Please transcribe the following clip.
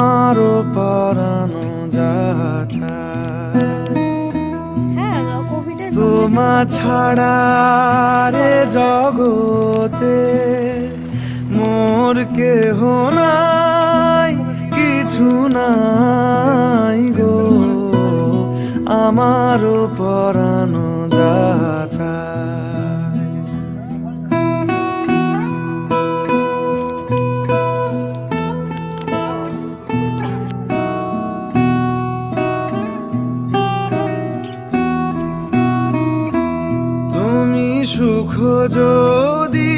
আমারও পরানো যাচা তোমা ছাড়া রে জগতে মোর কেহ নাই, কিছু নাই গো, আমারও পরানো যাচা। সুখ যদি